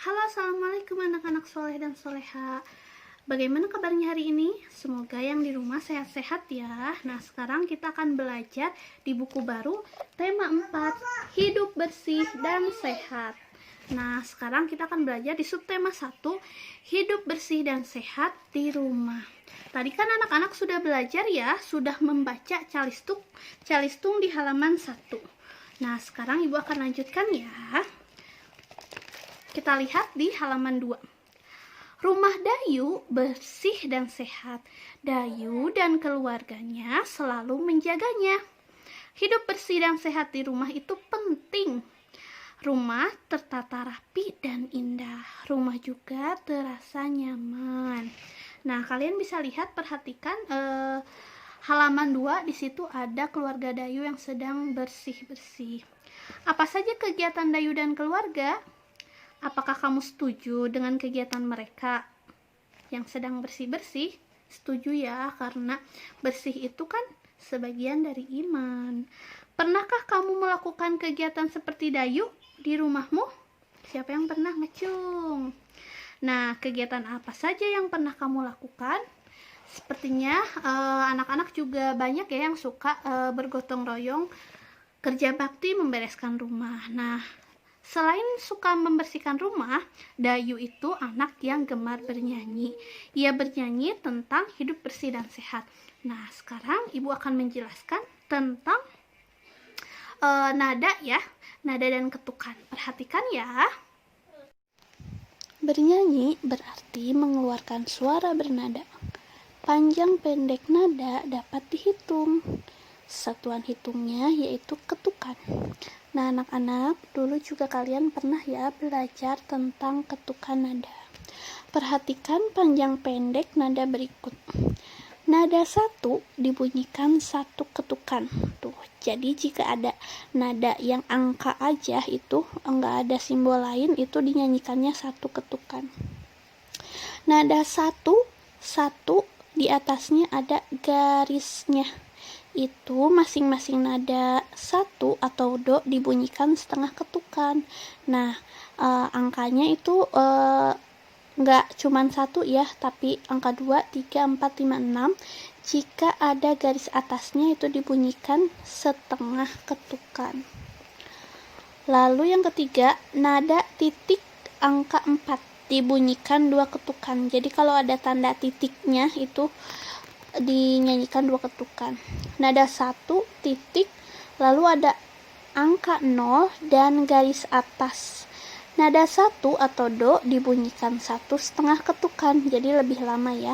Halo, assalamualaikum anak-anak soleh dan soleha. Bagaimana kabarnya hari ini? Semoga yang di rumah sehat-sehat ya. Nah, sekarang kita akan belajar di buku baru tema 4, hidup bersih dan sehat. Nah, sekarang kita akan belajar di subtema 1, hidup bersih dan sehat di rumah. Tadi kan anak-anak sudah belajar ya, sudah membaca calistung di halaman 1. Nah, sekarang Ibu akan lanjutkan ya. Kita lihat di halaman 2. Rumah Dayu bersih dan sehat. Dayu dan keluarganya selalu menjaganya. Hidup bersih dan sehat di rumah itu penting. Rumah tertata rapi dan indah. Rumah juga terasa nyaman. Nah, kalian bisa lihat, perhatikan halaman 2, di situ ada keluarga Dayu yang sedang bersih-bersih. Apa saja kegiatan Dayu dan keluarga? Apakah kamu setuju dengan kegiatan mereka yang sedang bersih-bersih? Setuju ya, karena bersih itu kan sebagian dari iman. Pernahkah kamu melakukan kegiatan seperti Dayu di rumahmu? Siapa yang pernah ngecung? Nah, kegiatan apa saja yang pernah kamu lakukan? Sepertinya anak-anak juga banyak ya yang suka bergotong royong kerja bakti membereskan rumah. Nah, selain suka membersihkan rumah, Dayu itu anak yang gemar bernyanyi. Ia bernyanyi tentang hidup bersih dan sehat. Nah, sekarang Ibu akan menjelaskan tentang nada ya, nada dan ketukan. Perhatikan ya. Bernyanyi berarti mengeluarkan suara bernada. Panjang pendek nada dapat dihitung. Satuan hitungnya yaitu ketukan. Nah, anak-anak, dulu juga kalian pernah ya belajar tentang ketukan nada. Perhatikan panjang pendek nada berikut. Nada 1 dibunyikan 1 ketukan. Tuh, jadi jika ada nada yang angka aja itu enggak ada simbol lain, itu dinyanyikannya 1 ketukan. Nada 1 di atasnya ada garisnya. Itu masing-masing nada 1 atau do dibunyikan setengah ketukan. Nah, angkanya itu nggak cuman 1 ya, tapi angka 2, 3, 4, 5, 6. Jika ada garis atasnya itu dibunyikan setengah ketukan. Lalu yang ketiga, nada titik angka 4 dibunyikan 2 ketukan. Jadi kalau ada tanda titiknya itu dinyanyikan 2 ketukan. Nada 1 titik, lalu ada angka 0 dan garis atas. Nada 1 atau do dibunyikan 1,5 ketukan, jadi lebih lama ya.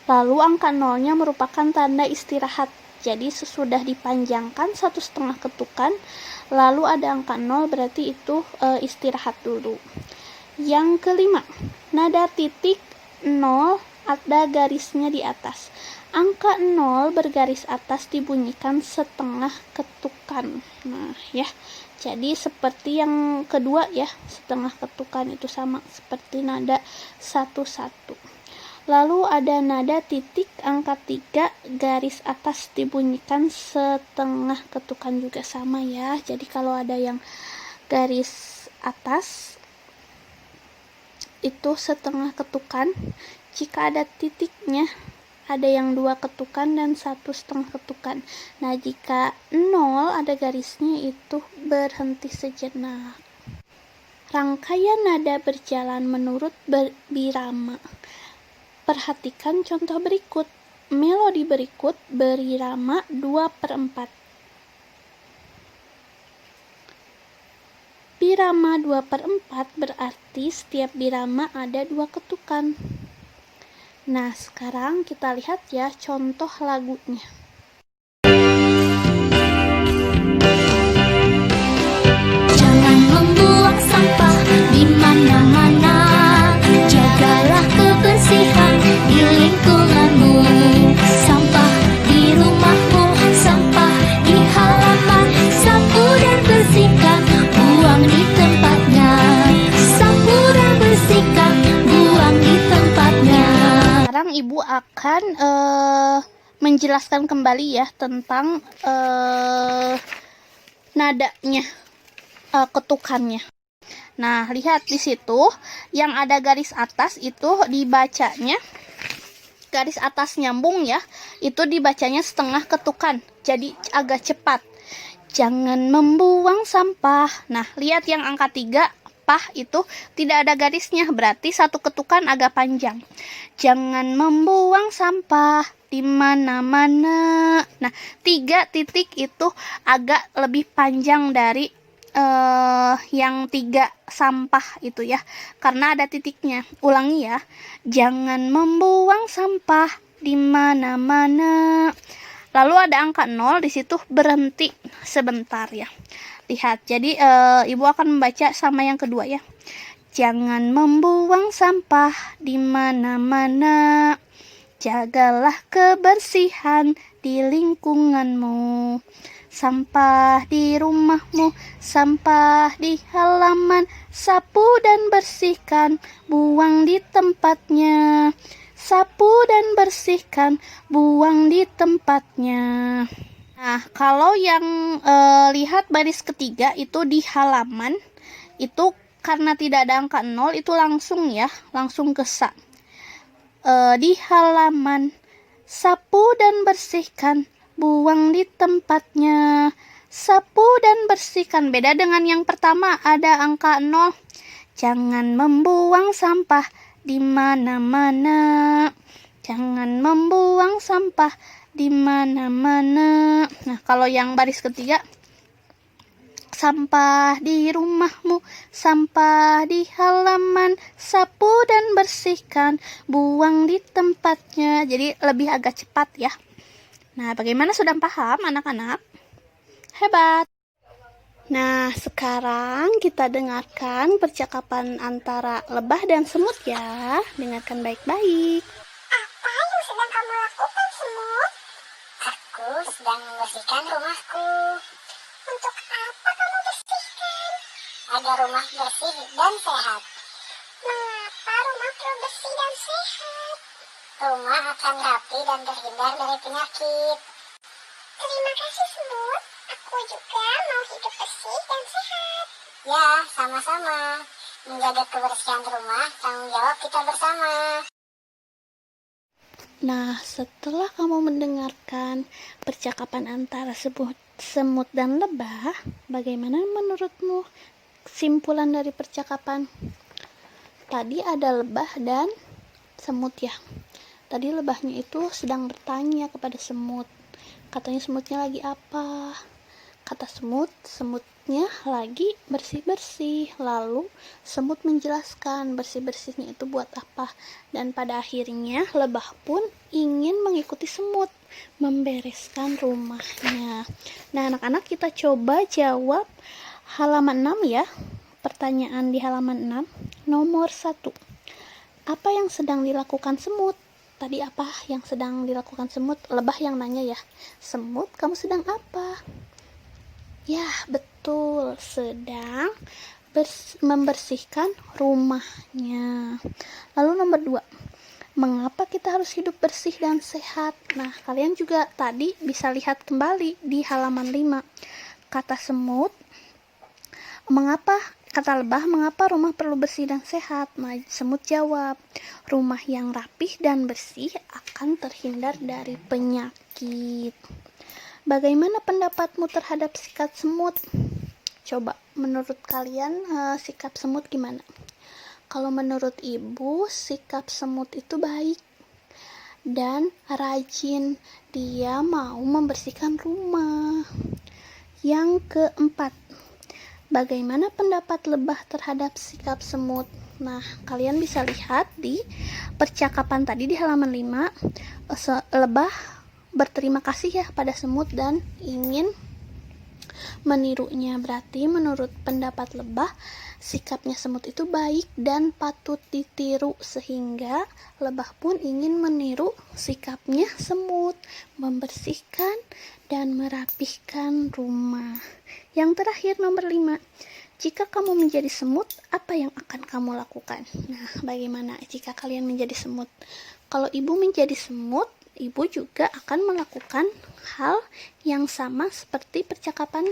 Lalu angka 0-nya merupakan tanda istirahat. Jadi sesudah dipanjangkan 1,5 ketukan, lalu ada angka 0, berarti itu istirahat dulu. Yang kelima, nada titik 0 ada garisnya di atas. Angka 0 bergaris atas dibunyikan setengah ketukan. Nah, ya. Jadi seperti yang kedua ya, setengah ketukan itu sama seperti nada 1-1. Lalu ada nada titik angka 3 garis atas dibunyikan setengah ketukan, juga sama ya. Jadi kalau ada yang garis atas itu setengah ketukan. Jika ada titiknya, ada yang 2 ketukan dan 1,5 ketukan. Nah, jika 0 ada garisnya itu berhenti sejenak. Rangkaian nada berjalan menurut birama. Perhatikan contoh berikut. Melodi berikut berirama 2/4. Birama 2/4 berarti setiap birama ada 2 ketukan. Nah, sekarang kita lihat ya contoh lagunya. Jangan membuang sampah di mana-mana. Jagalah kebersihan di lingkunganmu. Sampah di rumahmu, sampah di halaman. Sapu dan bersihkan, buang di tempatnya. Sapu dan bersihkan, buang di tempatnya. Sekarang Ibu akan menjelaskan kembali ya tentang nadanya, ketukannya. Nah, lihat di situ yang ada garis atas itu dibacanya garis atas nyambung ya. Itu dibacanya setengah ketukan. Jadi agak cepat. Jangan membuang sampah. Nah, lihat yang angka 3, pah itu tidak ada garisnya, berarti satu ketukan agak panjang. Jangan membuang sampah di mana-mana. Nah, 3 titik itu agak lebih panjang dari yang 3 sampah itu ya, karena ada titiknya. Ulangi ya. Jangan membuang sampah di mana-mana. Lalu ada angka 0 di situ, berhenti sebentar ya. Lihat, jadi ibu akan membaca sama yang kedua ya. Jangan membuang sampah di mana-mana. Jagalah kebersihan di lingkunganmu. Sampah di rumahmu, sampah di halaman, sapu dan bersihkan, buang di tempatnya. Sapu dan bersihkan, buang di tempatnya. Nah, kalau yang lihat baris ketiga itu di halaman, itu karena tidak ada angka 0, itu langsung ya, langsung ke sa. Di halaman, sapu dan bersihkan, buang di tempatnya. Sapu dan bersihkan. Beda dengan yang pertama, ada angka 0. Jangan membuang sampah di mana-mana. Jangan membuang sampah di mana-mana. Nah, kalau yang baris ketiga, sampah di rumahmu, sampah di halaman, sapu dan bersihkan, buang di tempatnya. Jadi lebih agak cepat ya. Nah, bagaimana, sudah paham anak-anak? Hebat! Nah, sekarang kita dengarkan percakapan antara lebah dan semut ya. Dengarkan baik-baik. Apa yang sedang kamu lakukan, semut? Aku sedang membersihkan rumahku. Untuk apa kamu bersihkan? Agar rumah bersih dan sehat. Mengapa rumah perlu bersih dan sehat? Rumah akan rapi dan terhindar dari penyakit. Terima kasih, semut. Aku juga mau hidup bersih dan sehat. Ya, sama-sama. Menjaga kebersihan rumah tanggung jawab kita bersama. Nah, setelah kamu mendengarkan percakapan antara semut dan lebah, bagaimana menurutmu kesimpulan dari percakapan? Tadi ada lebah dan semut ya. Tadi lebahnya itu sedang bertanya kepada semut. Katanya semutnya lagi apa? Kata semutnya lagi bersih-bersih. Lalu semut menjelaskan bersih-bersihnya itu buat apa. Dan pada akhirnya lebah pun ingin mengikuti semut membereskan rumahnya. Nah, anak-anak, kita coba jawab halaman 6 ya. Pertanyaan di halaman 6. Nomor 1. Apa yang sedang dilakukan semut? Tadi apa yang sedang dilakukan semut? Lebah yang nanya ya. Semut, kamu sedang apa? Ya, betul, sedang membersihkan rumahnya. Lalu nomor 2, mengapa kita harus hidup bersih dan sehat? Nah, kalian juga tadi bisa lihat kembali di halaman 5. Kata semut, kata lebah, mengapa rumah perlu bersih dan sehat? Nah, semut jawab, rumah yang rapih dan bersih akan terhindar dari penyakit. Bagaimana pendapatmu terhadap sikap semut? Coba, menurut kalian sikap semut gimana? Kalau menurut ibu, sikap semut itu baik dan rajin. Dia mau membersihkan rumah. Yang keempat, bagaimana pendapat lebah terhadap sikap semut? Nah, kalian bisa lihat di percakapan tadi di halaman 5, lebah berterima kasih ya pada semut dan ingin menirunya. Berarti menurut pendapat lebah, sikapnya semut itu baik dan patut ditiru, sehingga lebah pun ingin meniru sikapnya semut, membersihkan dan merapihkan rumah. Yang terakhir, nomor 5. Jika kamu menjadi semut, apa yang akan kamu lakukan? Nah, bagaimana jika kalian menjadi semut? Kalau ibu menjadi semut, ibu juga akan melakukan hal yang sama seperti percakapan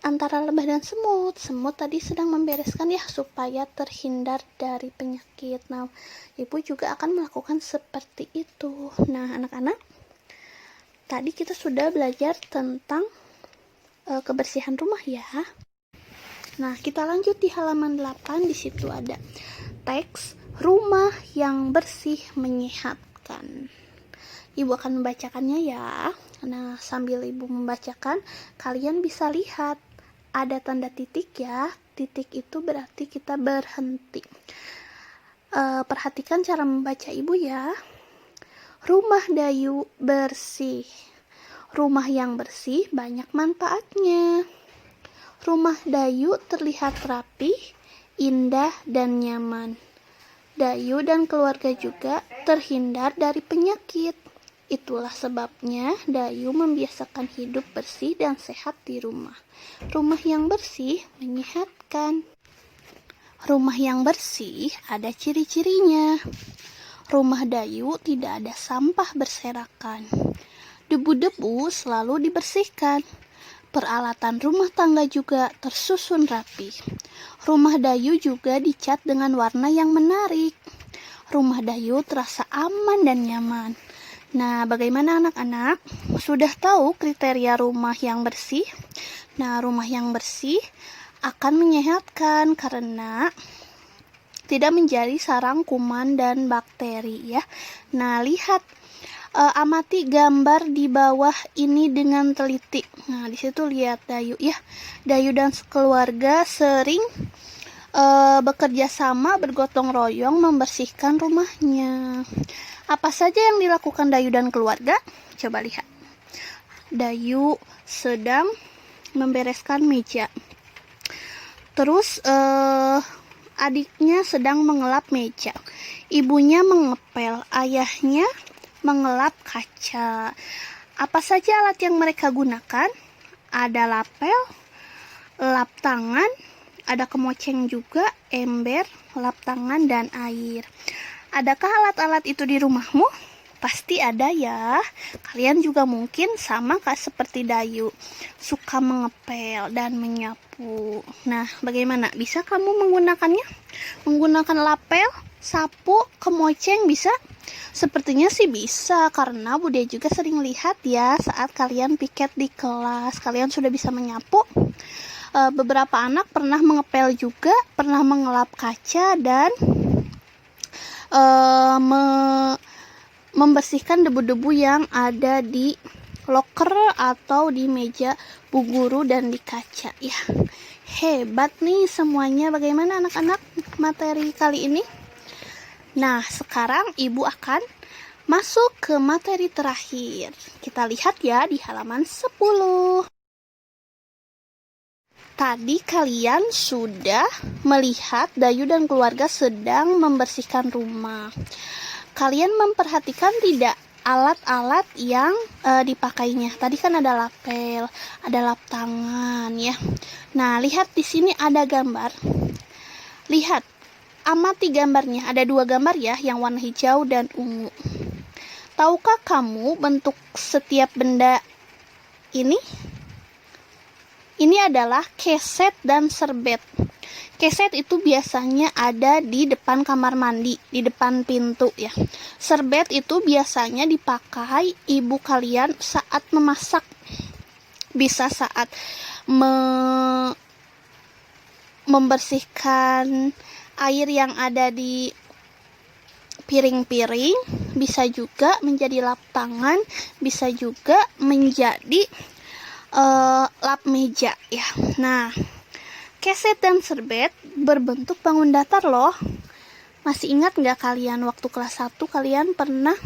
antara lebah dan semut. Semut tadi sedang membereskan ya supaya terhindar dari penyakit. Nah, ibu juga akan melakukan seperti itu. Nah, anak-anak, tadi kita sudah belajar tentang kebersihan rumah ya. Nah, kita lanjut di halaman 8. Di situ ada teks rumah yang bersih menyehatkan. Ibu akan membacakannya ya. Nah, sambil ibu membacakan, kalian bisa lihat ada tanda titik ya. Titik itu berarti kita berhenti. Perhatikan cara membaca ibu ya. Rumah Dayu bersih. Rumah yang bersih banyak manfaatnya. Rumah Dayu terlihat rapi, indah, dan nyaman. Dayu dan keluarga juga terhindar dari penyakit. Itulah sebabnya Dayu membiasakan hidup bersih dan sehat di rumah. Rumah yang bersih menyehatkan. Rumah yang bersih ada ciri-cirinya. Rumah Dayu tidak ada sampah berserakan. Debu-debu selalu dibersihkan. Peralatan rumah tangga juga tersusun rapi. Rumah Dayu juga dicat dengan warna yang menarik. Rumah Dayu terasa aman dan nyaman. Nah, bagaimana anak-anak? Sudah tahu kriteria rumah yang bersih? Nah, rumah yang bersih akan menyehatkan karena tidak menjadi sarang kuman dan bakteri ya. Nah, lihat, amati gambar di bawah ini dengan teliti. Nah, di situ lihat Dayu ya. Dayu dan keluarga sering bekerja sama, bergotong royong membersihkan rumahnya. Apa saja yang dilakukan Dayu dan keluarga? Coba lihat. Dayu sedang membereskan meja. Terus adiknya sedang mengelap meja. Ibunya mengepel, ayahnya mengelap kaca. Apa saja alat yang mereka gunakan? Ada lapel, lap tangan, ada kemoceng juga, ember, lap tangan, dan air. Adakah alat-alat itu di rumahmu? Pasti ada ya. Kalian juga mungkin sama seperti Dayu, suka mengepel dan menyapu. Nah, bagaimana? Bisa kamu menggunakannya? Menggunakan lapel, sapu, kemoceng bisa? Sepertinya sih bisa, karena Bude juga sering lihat ya saat kalian piket di kelas. Kalian sudah bisa menyapu. Beberapa anak pernah mengepel juga, pernah mengelap kaca, dan membersihkan debu-debu yang ada di loker atau di meja bu guru dan di kaca ya. Hebat nih semuanya. Bagaimana anak-anak materi kali ini? Nah, sekarang ibu akan masuk ke materi terakhir. Kita lihat ya di halaman 10. Tadi kalian sudah melihat Dayu dan keluarga sedang membersihkan rumah. Kalian memperhatikan tidak alat-alat yang dipakainya? Tadi kan ada lapel, ada lap tangan ya. Nah, lihat di sini ada gambar. Lihat, amati gambarnya. Ada 2 gambar ya, yang warna hijau dan ungu. Tahukah kamu bentuk setiap benda ini? Ini adalah keset dan serbet. Keset itu biasanya ada di depan kamar mandi, di depan pintu ya. Serbet itu biasanya dipakai ibu kalian saat memasak. Bisa saat membersihkan air yang ada di piring-piring, bisa juga menjadi lap tangan, bisa juga menjadi lap meja ya. Nah, keset dan serbet berbentuk bangun datar loh. Masih ingat nggak kalian waktu kelas 1 kalian pernah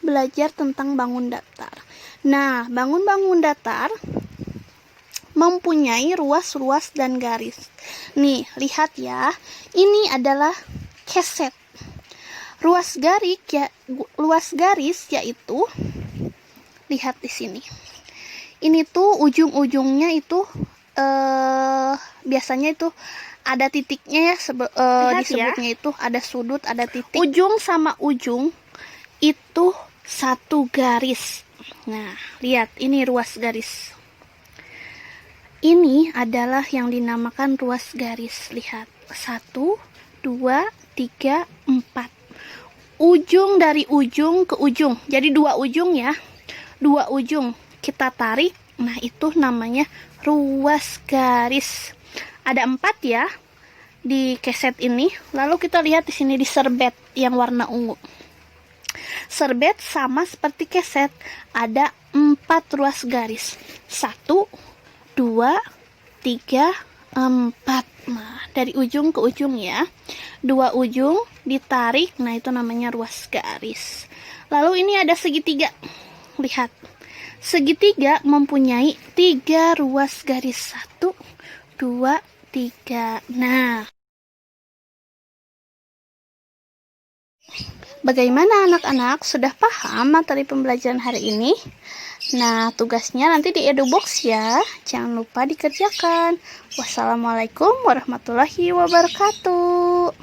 belajar tentang bangun datar? Nah, bangun datar mempunyai ruas-ruas dan garis. Nih, lihat ya. Ini adalah keset. Ruas garis yaitu, lihat di sini. Ini tuh ujung-ujungnya itu biasanya itu ada titiknya ya, disebutnya ya. Itu ada sudut, ada titik. Ujung sama ujung itu satu garis. Nah, lihat ini ruas garis. Ini adalah yang dinamakan ruas garis. Lihat, 1, 2, 3, 4. Ujung dari ujung ke ujung. Jadi 2 ujung ya. 2 ujung kita tarik. Nah, itu namanya ruas garis. Ada 4 ya di keset ini. Lalu kita lihat di sini di serbet yang warna ungu. Serbet sama seperti keset, ada 4 ruas garis. 1, 2, 3, 4. Nah, dari ujung ke ujung ya. 2 ujung ditarik, nah itu namanya ruas garis. Lalu ini ada segitiga. Lihat. Segitiga mempunyai 3 ruas garis. 1, 2, 3. Nah, bagaimana anak-anak? Sudah paham materi pembelajaran hari ini? Nah, tugasnya nanti di EduBox ya. Jangan lupa dikerjakan. Wassalamualaikum warahmatullahi wabarakatuh.